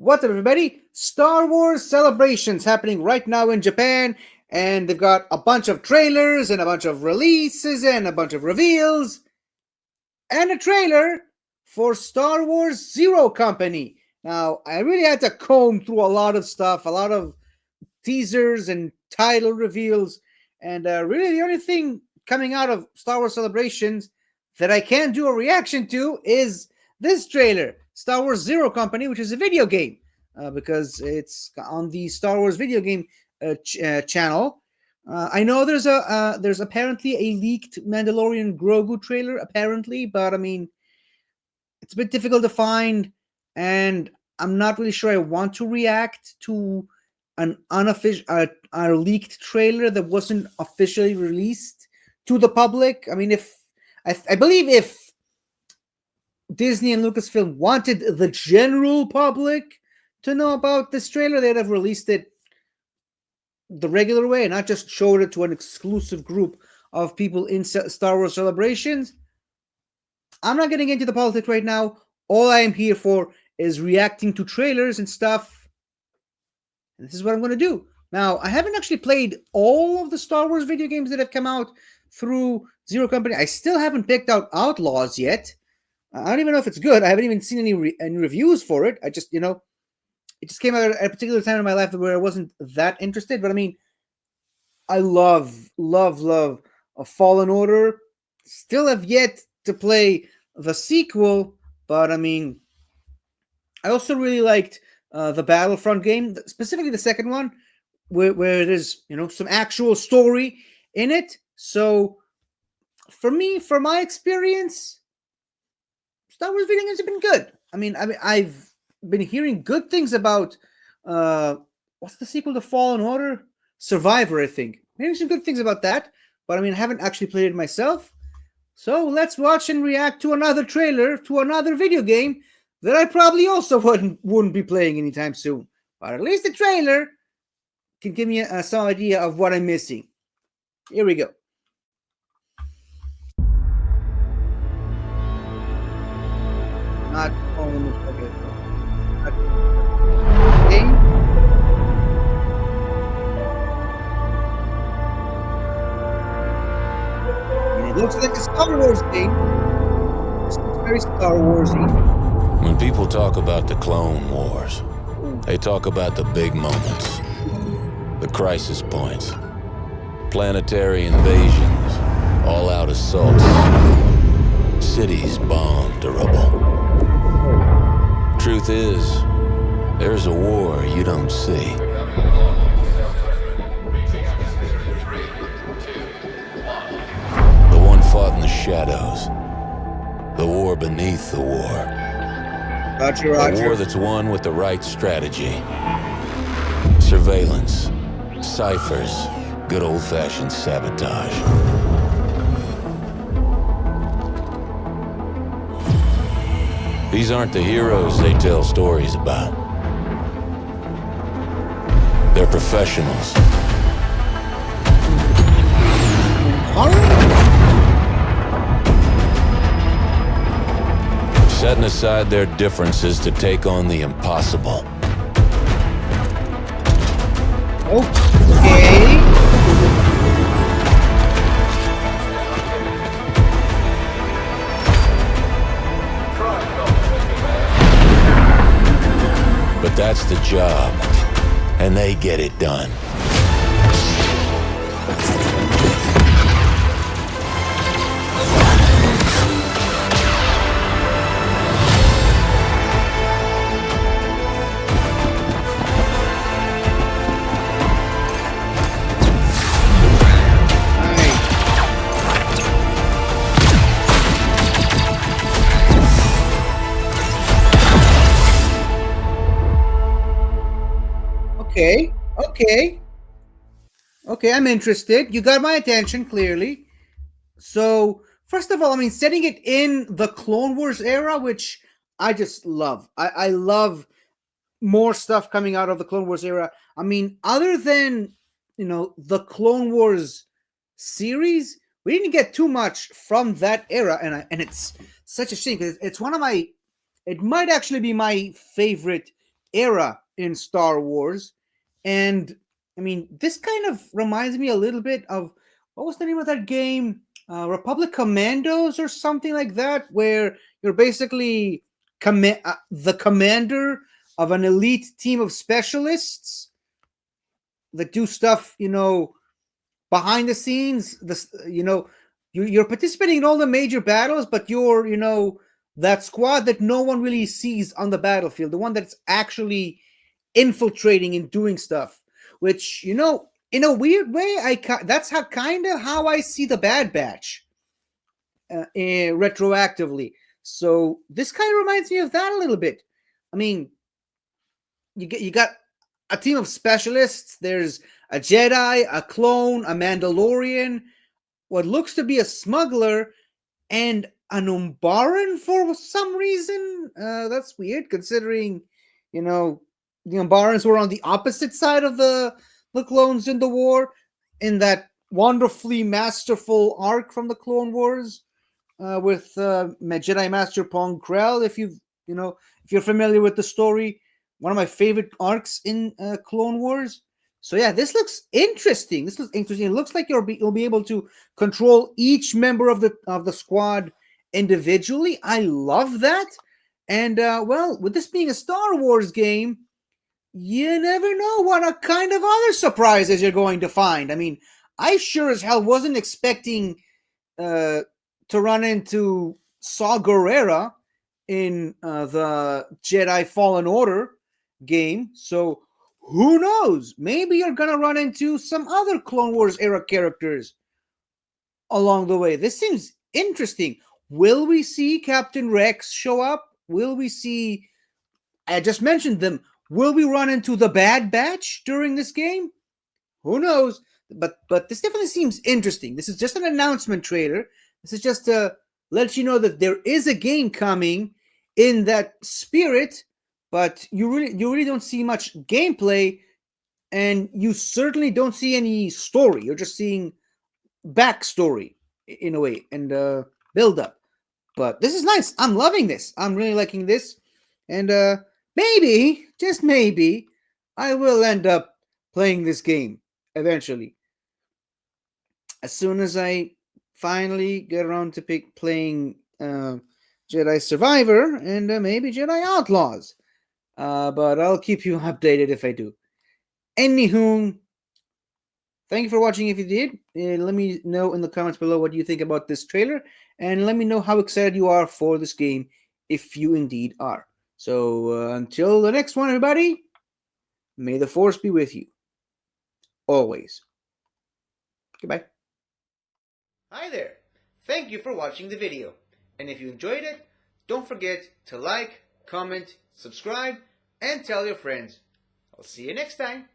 What's up, everybody? Star Wars celebrations happening right now in Japan, and they've got a bunch of trailers and a bunch of releases and a bunch of reveals and a trailer for Star Wars Zero Company. Now, I really had to comb through a lot of stuff, a lot of teasers and title reveals, and really the only thing coming out of Star Wars celebrations that I can do a reaction to is this trailer, Star Wars Zero Company, which is a video game, because it's on the Star Wars video game channel. I know there's apparently a leaked Mandalorian Grogu trailer, apparently, but I mean, it's a bit difficult to find, and I'm not really sure I want to react to an unofficial, a leaked trailer that wasn't officially released to the public. I mean, if I believe if Disney and Lucasfilm wanted the general public to know about this trailer, they'd have released it the regular way and not just showed it to an exclusive group of people in Star Wars celebrations. I'm not getting into the politics right now. All I am here for is reacting to trailers and stuff. And this is what I'm going to do. Now, I haven't actually played all of the Star Wars video games that have come out through Zero Company. I still haven't picked out Outlaws yet. I don't even know if it's good. I haven't even seen any reviews for it. I just, it just came out at a particular time in my life where I wasn't that interested. But I mean, I love a Fallen Order. Still have yet to play the sequel, but I mean, I also really liked the Battlefront game, specifically the second one, where there's some actual story in it. So for me, for my experience, Star Wars video games have been good. I mean, I've been hearing good things about what's the sequel to Fallen Order? Survivor, I think. Hearing some good things about that, but I mean, I haven't actually played it myself. So let's watch and react to another trailer to another video game that I probably also wouldn't be playing anytime soon. But at least the trailer can give me some idea of what I'm missing. Here we go. Not only game. It looks like a Star Wars game. It's very Star Warsy. When people talk about the Clone Wars, they talk about the big moments, the crisis points, planetary invasions, all-out assaults, cities bombed to rubble. Truth is, there's a war you don't see. The one fought in the shadows. The war beneath the war. Roger. A war that's won with the right strategy. Surveillance, ciphers, good old-fashioned sabotage. These aren't the heroes they tell stories about. They're professionals. Setting aside their differences to take on the impossible. Okay. But that's the job, and they get it done. Okay, I'm interested. You got my attention, clearly. So, first of all, I mean, setting it in the Clone Wars era, which I just love. I love more stuff coming out of the Clone Wars era. I mean, other than, the Clone Wars series, we didn't get too much from that era, and it's such a shame because it's one of my. It might actually be my favorite era in Star Wars. And I mean, this kind of reminds me a little bit of what was the name of that game? Republic Commandos or something like that, where you're basically the commander of an elite team of specialists that do stuff, behind the scenes. You're participating in all the major battles, but you're, that squad that no one really sees on the battlefield, the one that's actually infiltrating and doing stuff. Which, in a weird way, that's how kind of how I see the Bad Batch, retroactively. So this kind of reminds me of that a little bit. I mean, you got a team of specialists. There's a Jedi, a clone, a Mandalorian, what looks to be a smuggler, and an Umbaran for some reason. That's weird, considering, the Umbarans were on the opposite side of the clones in the war, in that wonderfully masterful arc from the Clone Wars, with Jedi Master Pong Krell. If you're familiar with the story, one of my favorite arcs in Clone Wars. So yeah, this looks interesting. It looks like you'll be able to control each member of the squad individually. I love that. And well, with this being a Star Wars game, you never know what kind of other surprises you're going to find. I mean, I sure as hell wasn't expecting to run into Saw Gerrera in the Jedi Fallen Order game. So who knows? Maybe you're gonna run into some other Clone Wars era characters along the way. This seems interesting. Will we see Captain Rex show up? Will we see? I just mentioned them. Will we run into the Bad Batch during this game? Who knows? But this definitely seems interesting. This is just an announcement trailer. This is just to let you know that there is a game coming in that spirit, but you really don't see much gameplay, and you certainly don't see any story. You're just seeing backstory in a way, and build up. But this is nice. I'm loving this. I'm really liking this, and maybe, just maybe, I will end up playing this game eventually. As soon as I finally get around to playing Jedi Survivor and maybe Jedi Outlaws. But I'll keep you updated if I do. Anywho, thank you for watching if you did. Let me know in the comments below what you think about this trailer, and let me know how excited you are for this game if you indeed are. So until the next one, everybody, may the Force be with you. Always. Goodbye. Hi there. Thank you for watching the video. And if you enjoyed it, don't forget to like, comment, subscribe, and tell your friends. I'll see you next time.